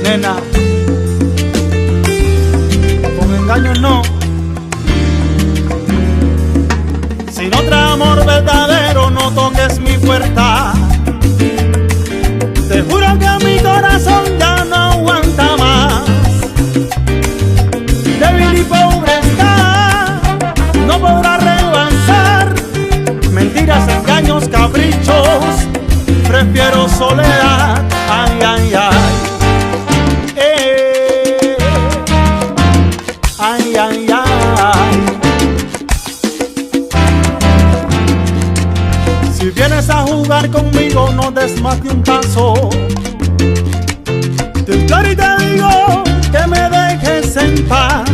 Nena, con engaños no. Sin otro amor verdadero no toques mi puerta. Te juro que mi corazón ya no aguanta más. Débil y pobre está, no podrá relanzar. Mentiras, engaños, caprichos, prefiero soledad. Ay, ay, ay. Ay, ay, ay. Si vienes a jugar conmigo, no des más de un paso. Te imploro y te digo que me dejes en paz,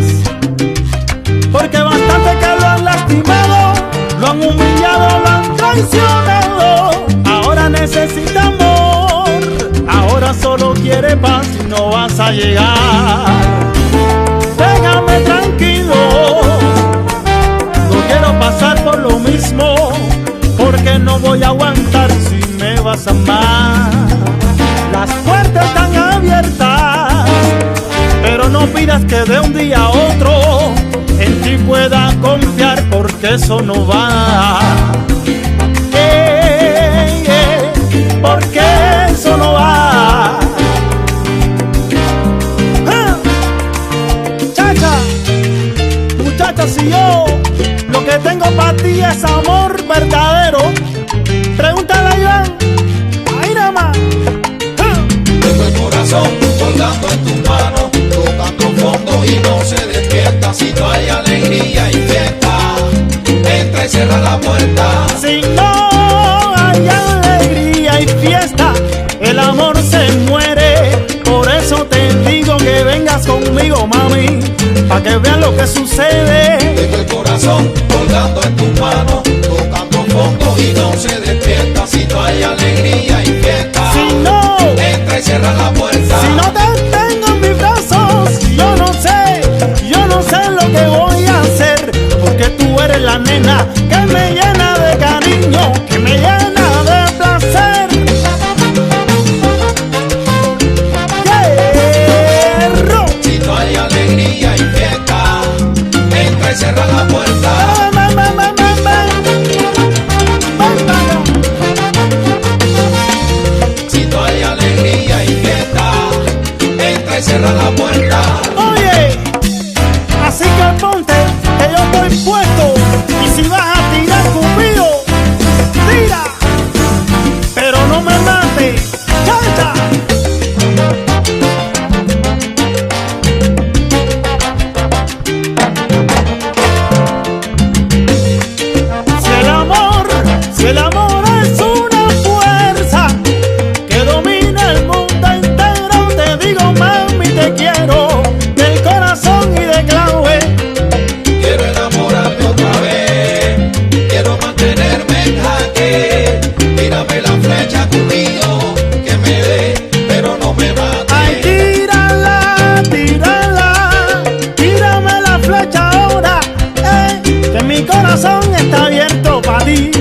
porque bastante que lo han lastimado, lo han humillado, lo han traicionado. Ahora necesita amor, ahora solo quiere paz y no vas a llegar. Déjame tranquilo, no quiero pasar por lo mismo, porque no voy a aguantar si me vas a amar. Las puertas están abiertas, pero no pidas que de un día a otro en ti pueda confiar, porque eso no va. Porque eso no va. Chacha, muchacha, si yo lo que tengo para ti es amor verdadero, pregúntale a Iván. Ahí nada más. Tengo el corazón colgando en tus manos, tocando fondo y no se despierta. Si no hay alegría y fiesta, entra y cierra la puerta. Si no hay alegría y fiesta, el amor se muere. Por eso te digo que vengas conmigo, mami, pa' que vean lo que sucede. Tengo el corazón colgando en tus manos, tocando fondo y no se despierta. Si no hay alegría y fiesta, Si no, entra y cierra la puerta. si no te tengo en mis brazos, yo no sé lo que voy a hacer, porque tú eres la nena que me llena de cariño, que me llena de placer. ¡Hierro! Si no hay alegría y fiesta, entra y cierra la puerta. Si no hay alegría y fiesta, entra y cierra la puerta. Oye, así que ponte, que yo estoy puesto, y si vas a tirar conmigo, tira, pero no me mates, chacha. Si el amor es una fuerza que domina el mundo entero, te digo, mami, te quiero del corazón y de clave. Quiero enamorarme otra vez, quiero mantenerme en jaque. Tírame la flecha conmigo, que me dé, pero no me mate. Ay, tírala, tírala, tírame la flecha ahora, que mi corazón está abierto para ti,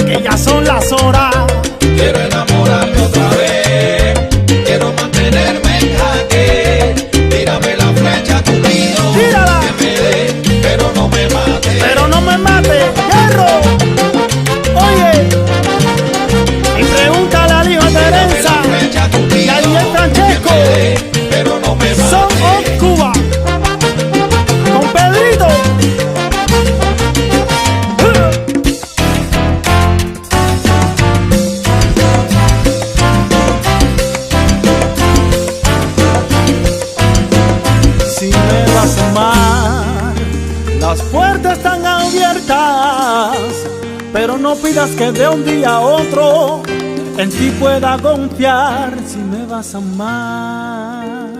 que ya son las horas. Quiero enamorarme otra vez, quiero mantenerme en jaque. Tírame la flecha conmigo, Tírala. que me dé, pero no me mate. Pero no me mate, hierro. Oye, y pregúntale al hijo de Tírame Teresa la flecha conmigo, y a Ariel Francesco. que me dé, pero no me mate. Son of Cuba con Pedrito. Si me vas a amar, las puertas están abiertas, pero no pidas que de un día a otro en ti pueda confiar. Si me vas a amar.